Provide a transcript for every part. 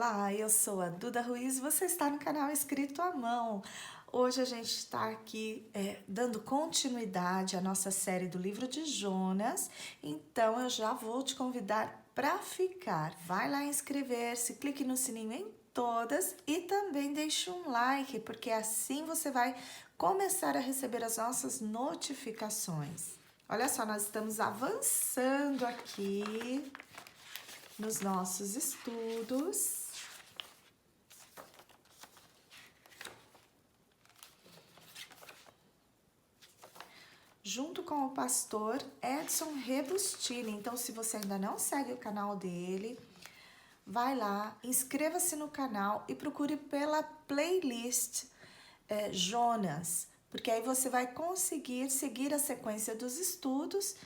Olá, eu sou a Duda Ruiz e você está no canal Escrito à Mão. Hoje a gente está aqui dando continuidade à nossa série do livro de Jonas, então eu já vou te convidar para ficar. Vai lá inscrever-se, clique no sininho em todas e também deixe um like, porque assim você vai começar a receber as nossas notificações. Olha só, nós estamos avançando aqui nos nossos estudos. Junto com o pastor Edson Rebustini. Então, se você ainda não segue o canal dele, vai lá, inscreva-se no canal e procure pela playlist Jonas, porque aí você vai conseguir seguir a sequência dos estudos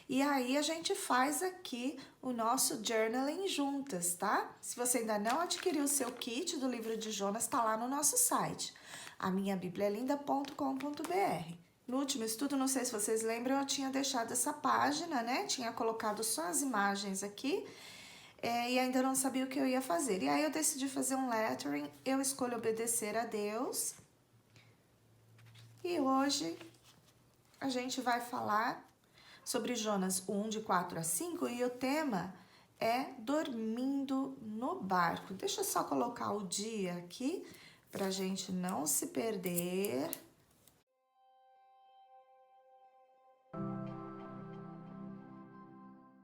e aí a gente faz aqui o nosso journaling juntas, tá? Se você ainda não adquiriu o seu kit do livro de Jonas, tá lá no nosso site, aminhabiblialinda.com.br. No último estudo, não sei se vocês lembram, eu tinha deixado essa página, né? Tinha colocado só as imagens aqui e ainda não sabia o que eu ia fazer. E aí eu decidi fazer um lettering, eu escolho obedecer a Deus. E hoje a gente vai falar sobre Jonas 1, de 4 a 5, e o tema é dormindo no barco. Deixa eu só colocar o dia aqui para a gente não se perder.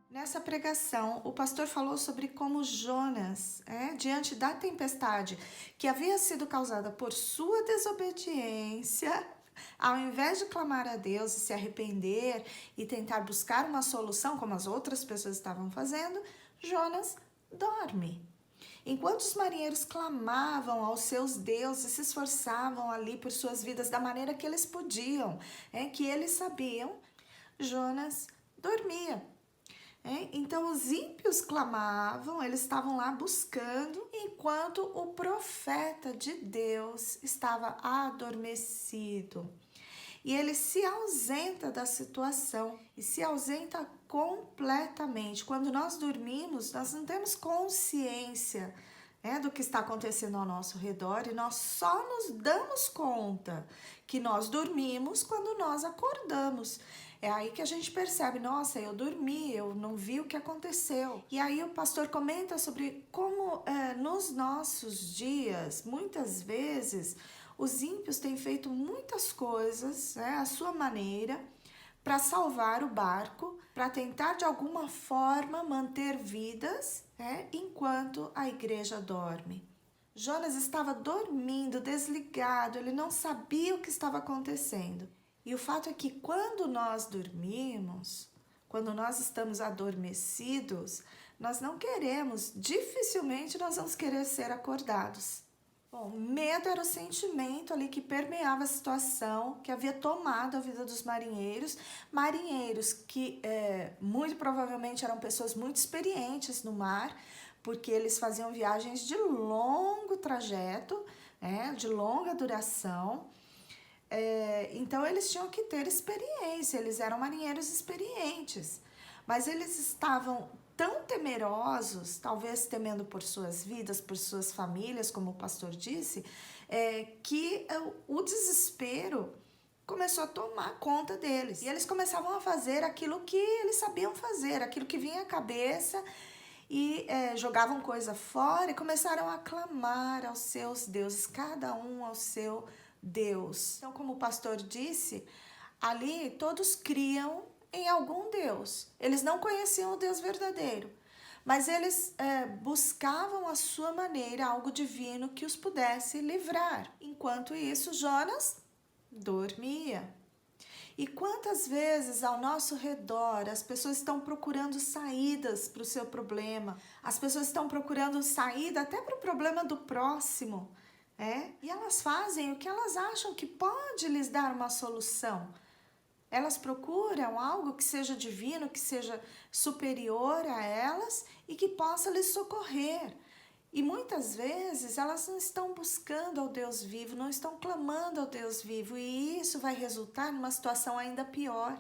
Nessa pregação, o pastor falou sobre como Jonas, diante da tempestade que havia sido causada por sua desobediência, ao invés de clamar a Deus e se arrepender e tentar buscar uma solução, como as outras pessoas estavam fazendo, Jonas dorme. Enquanto os marinheiros clamavam aos seus deuses e se esforçavam ali por suas vidas da maneira que eles podiam, que eles sabiam, Jonas dormia. Então os ímpios clamavam, eles estavam lá buscando, enquanto o profeta de Deus estava adormecido. E ele se ausenta da situação e se ausenta completamente. Quando nós dormimos, nós não temos consciência do que está acontecendo ao nosso redor e nós só nos damos conta que nós dormimos quando nós acordamos. É aí que a gente percebe, nossa, eu dormi, eu não vi o que aconteceu. E aí o pastor comenta sobre como nos nossos dias, muitas vezes, os ímpios têm feito muitas coisas, à sua maneira, para salvar o barco, para tentar de alguma forma manter vidas, enquanto a igreja dorme. Jonas estava dormindo, desligado, ele não sabia o que estava acontecendo. E o fato é que quando nós dormimos, quando nós estamos adormecidos, nós não queremos, dificilmente nós vamos querer ser acordados. Bom, medo era o sentimento ali que permeava a situação, que havia tomado a vida dos marinheiros. Marinheiros que muito provavelmente eram pessoas muito experientes no mar, porque eles faziam viagens de longo trajeto, de longa duração. Então eles tinham que ter experiência, eles eram marinheiros experientes, mas eles estavam tão temerosos, talvez temendo por suas vidas, por suas famílias, como o pastor disse, que o desespero começou a tomar conta deles. E eles começavam a fazer aquilo que eles sabiam fazer, aquilo que vinha à cabeça, e jogavam coisa fora e começaram a clamar aos seus deuses, cada um ao seu Deus. Então, como o pastor disse, ali todos criam em algum Deus. Eles não conheciam o Deus verdadeiro, mas eles buscavam a sua maneira algo divino que os pudesse livrar. Enquanto isso, Jonas dormia. E quantas vezes ao nosso redor as pessoas estão procurando saídas para o seu problema, as pessoas estão procurando saída até para o problema do próximo, e elas fazem o que elas acham que pode lhes dar uma solução. Elas procuram algo que seja divino, que seja superior a elas e que possa lhes socorrer. E muitas vezes elas não estão buscando ao Deus vivo, não estão clamando ao Deus vivo, e isso vai resultar numa situação ainda pior.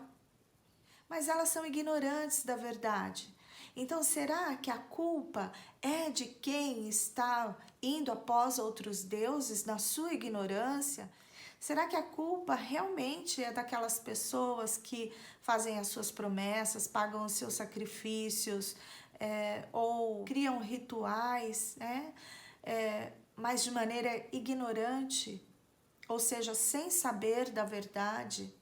Mas elas são ignorantes da verdade. Então, será que a culpa é de quem está indo após outros deuses na sua ignorância? Será que a culpa realmente é daquelas pessoas que fazem as suas promessas, pagam os seus sacrifícios, ou criam rituais, né? Mas de maneira ignorante, ou seja, sem saber da verdade?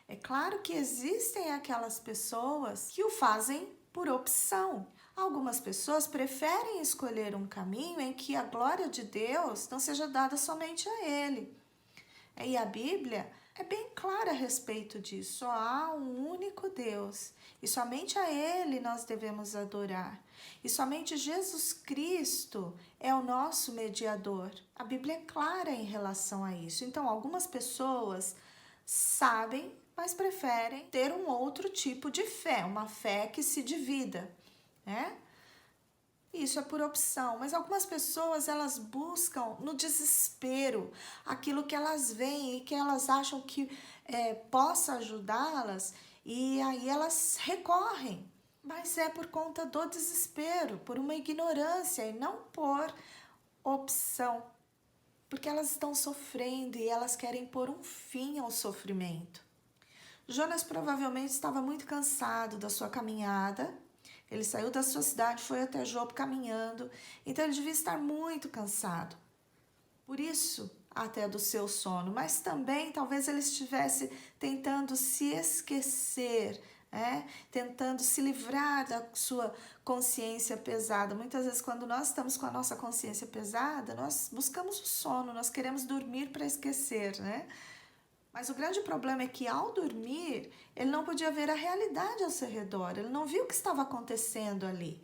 É claro que existem aquelas pessoas que o fazem por opção. Algumas pessoas preferem escolher um caminho em que a glória de Deus não seja dada somente a Ele. E a Bíblia é bem clara a respeito disso. Só há um único Deus e somente a Ele nós devemos adorar. E somente Jesus Cristo é o nosso mediador. A Bíblia é clara em relação a isso. Então, algumas pessoas sabem, mas preferem ter um outro tipo de fé, uma fé que se divida, né? Isso é por opção, mas algumas pessoas elas buscam no desespero aquilo que elas veem e que elas acham que possa ajudá-las e aí elas recorrem, mas é por conta do desespero, por uma ignorância e não por opção, porque elas estão sofrendo e elas querem pôr um fim ao sofrimento. Jonas provavelmente estava muito cansado da sua caminhada. Ele saiu da sua cidade, foi até Jope caminhando, então ele devia estar muito cansado. Por isso, até do seu sono, mas também talvez ele estivesse tentando se esquecer, tentando se livrar da sua consciência pesada. Muitas vezes, quando nós estamos com a nossa consciência pesada, nós buscamos o sono, nós queremos dormir para esquecer, né? Mas o grande problema é que ao dormir, ele não podia ver a realidade ao seu redor, ele não viu o que estava acontecendo ali.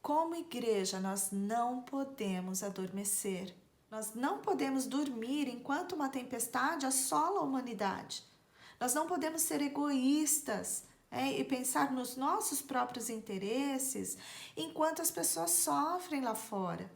Como igreja, nós não podemos adormecer. Nós não podemos dormir enquanto uma tempestade assola a humanidade. Nós não podemos ser egoístas e pensar nos nossos próprios interesses enquanto as pessoas sofrem lá fora.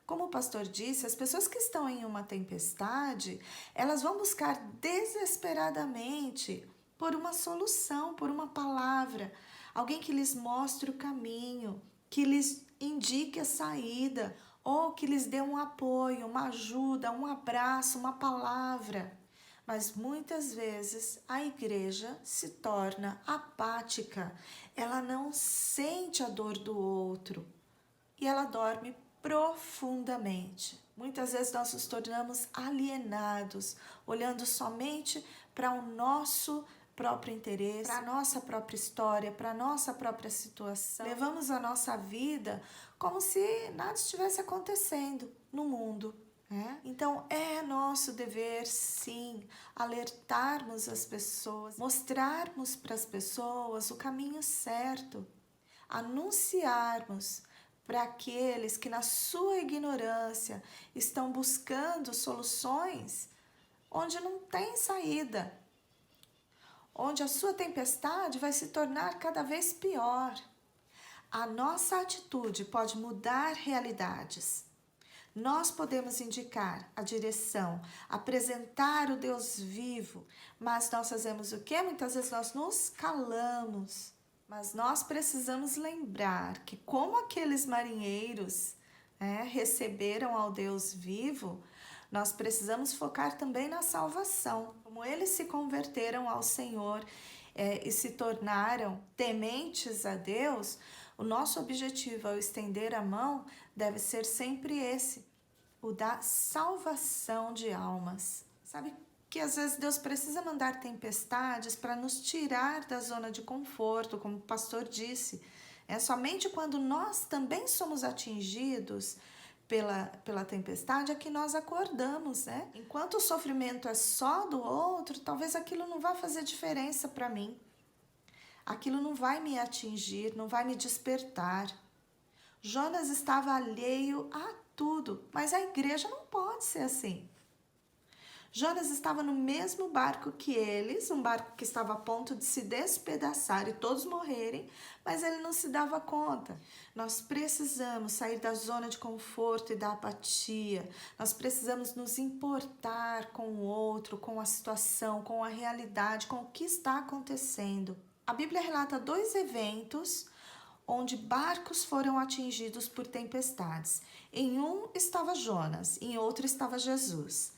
Como o pastor disse, as pessoas que estão em uma tempestade, elas vão buscar desesperadamente por uma solução, por uma palavra, alguém que lhes mostre o caminho, que lhes indique a saída, ou que lhes dê um apoio, uma ajuda, um abraço, uma palavra. Mas muitas vezes a igreja se torna apática, ela não sente a dor do outro e ela dorme profundamente. Muitas vezes nós nos tornamos alienados, olhando somente para o nosso próprio interesse, para a nossa própria história, para a nossa própria situação. Levamos a nossa vida como se nada estivesse acontecendo no mundo. Então é nosso dever, sim, alertarmos as pessoas, mostrarmos para as pessoas o caminho certo, anunciarmos para aqueles que na sua ignorância estão buscando soluções onde não tem saída, onde a sua tempestade vai se tornar cada vez pior. A nossa atitude pode mudar realidades. Nós podemos indicar a direção, apresentar o Deus vivo, mas nós fazemos o quê? Muitas vezes nós nos calamos. Mas nós precisamos lembrar que como aqueles marinheiros receberam ao Deus vivo, nós precisamos focar também na salvação. Como eles se converteram ao Senhor e se tornaram tementes a Deus, o nosso objetivo ao estender a mão deve ser sempre esse, o da salvação de almas. Sabe que às vezes Deus precisa mandar tempestades para nos tirar da zona de conforto, como o pastor disse. É somente quando nós também somos atingidos pela tempestade é que nós acordamos, né? Enquanto o sofrimento é só do outro, talvez aquilo não vá fazer diferença para mim. Aquilo não vai me atingir, não vai me despertar. Jonas estava alheio a tudo, mas a igreja não pode ser assim. Jonas estava no mesmo barco que eles, um barco que estava a ponto de se despedaçar e todos morrerem, mas ele não se dava conta. Nós precisamos sair da zona de conforto e da apatia. Nós precisamos nos importar com o outro, com a situação, com a realidade, com o que está acontecendo. A Bíblia relata 2 eventos onde barcos foram atingidos por tempestades. Em um estava Jonas, em outro estava Jesus.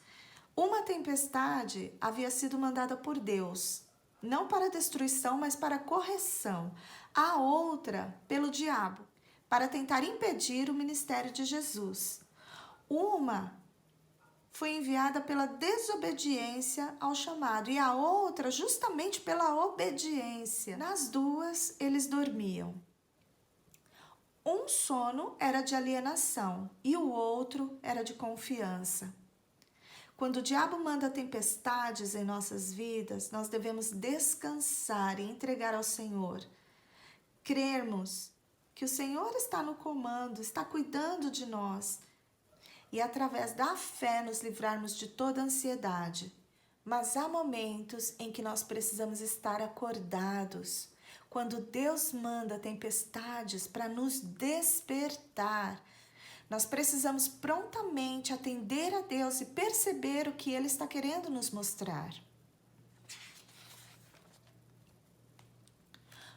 Uma tempestade havia sido mandada por Deus, não para destruição, mas para correção. A outra, pelo diabo, para tentar impedir o ministério de Jesus. Uma foi enviada pela desobediência ao chamado e a outra justamente pela obediência. Nas duas, eles dormiam. Um sono era de alienação e o outro era de confiança. Quando o diabo manda tempestades em nossas vidas, nós devemos descansar e entregar ao Senhor. Crermos que o Senhor está no comando, está cuidando de nós e através da fé nos livrarmos de toda ansiedade. Mas há momentos em que nós precisamos estar acordados. Quando Deus manda tempestades para nos despertar, nós precisamos prontamente atender a Deus e perceber o que Ele está querendo nos mostrar.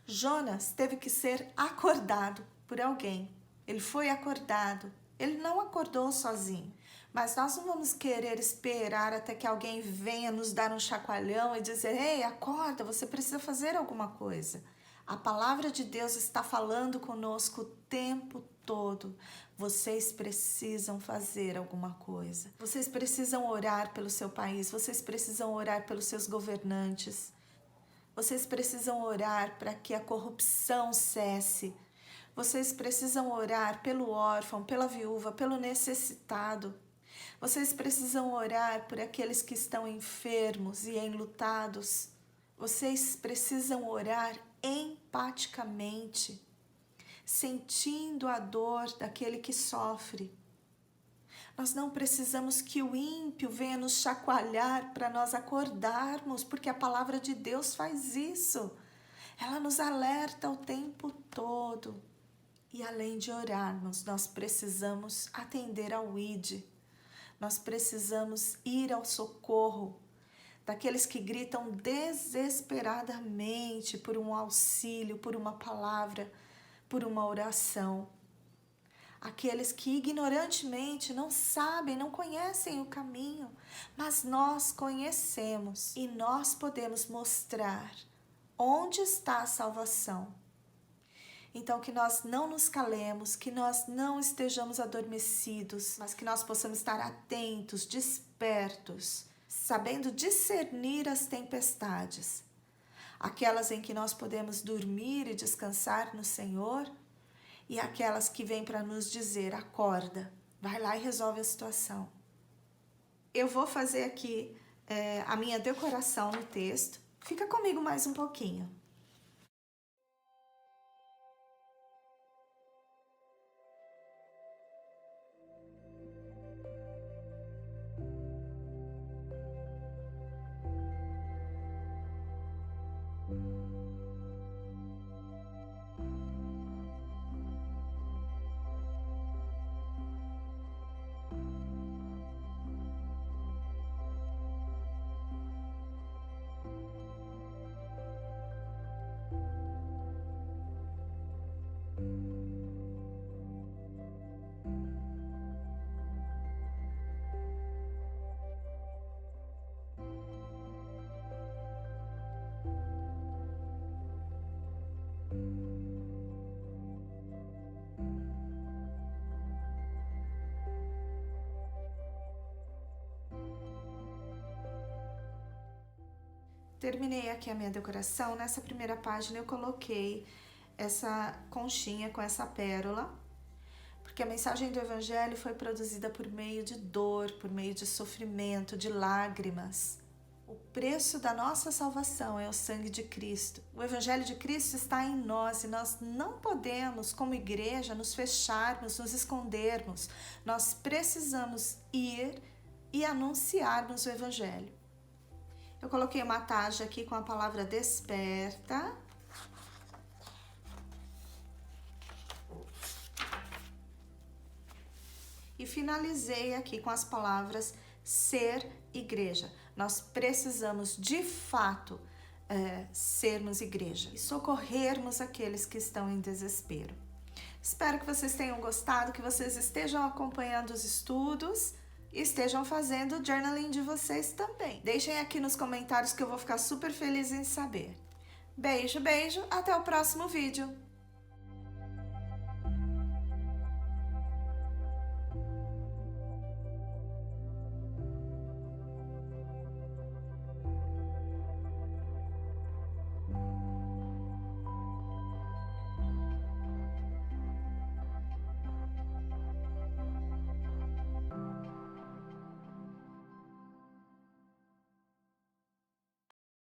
Jonas teve que ser acordado por alguém. Ele foi acordado. Ele não acordou sozinho. Mas nós não vamos querer esperar até que alguém venha nos dar um chacoalhão e dizer: ei, acorda, você precisa fazer alguma coisa. A palavra de Deus está falando conosco o tempo todo. Vocês precisam fazer alguma coisa. Vocês precisam orar pelo seu país. Vocês precisam orar pelos seus governantes. Vocês precisam orar para que a corrupção cesse. Vocês precisam orar pelo órfão, pela viúva, pelo necessitado. Vocês precisam orar por aqueles que estão enfermos e enlutados. Vocês precisam orar empaticamente, sentindo a dor daquele que sofre. Nós não precisamos que o ímpio venha nos chacoalhar para nós acordarmos, porque a palavra de Deus faz isso. Ela nos alerta o tempo todo. E além de orarmos, nós precisamos atender ao ID. Nós precisamos ir ao socorro daqueles que gritam desesperadamente por um auxílio, por uma palavra, por uma oração. Aqueles que ignorantemente não sabem, não conhecem o caminho, mas nós conhecemos e nós podemos mostrar onde está a salvação. Então, que nós não nos calemos, que nós não estejamos adormecidos, mas que nós possamos estar atentos, despertos, sabendo discernir as tempestades, aquelas em que nós podemos dormir e descansar no Senhor e aquelas que vêm para nos dizer: acorda, vai lá e resolve a situação. Eu vou fazer aqui a minha decoração no texto. Fica comigo mais um pouquinho. Terminei aqui a minha decoração. Nessa primeira página eu coloquei essa conchinha com essa pérola, porque a mensagem do Evangelho foi produzida por meio de dor, por meio de sofrimento, de lágrimas. O preço da nossa salvação é o sangue de Cristo. O Evangelho de Cristo está em nós e nós não podemos, como igreja, nos fecharmos, nos escondermos. Nós precisamos ir e anunciarmos o Evangelho. Eu coloquei uma tarja aqui com a palavra desperta. E finalizei aqui com as palavras ser igreja. Nós precisamos, de fato, sermos igreja e socorrermos aqueles que estão em desespero. Espero que vocês tenham gostado, que vocês estejam acompanhando os estudos e estejam fazendo o journaling de vocês também. Deixem aqui nos comentários que eu vou ficar super feliz em saber. Beijo, beijo, até o próximo vídeo.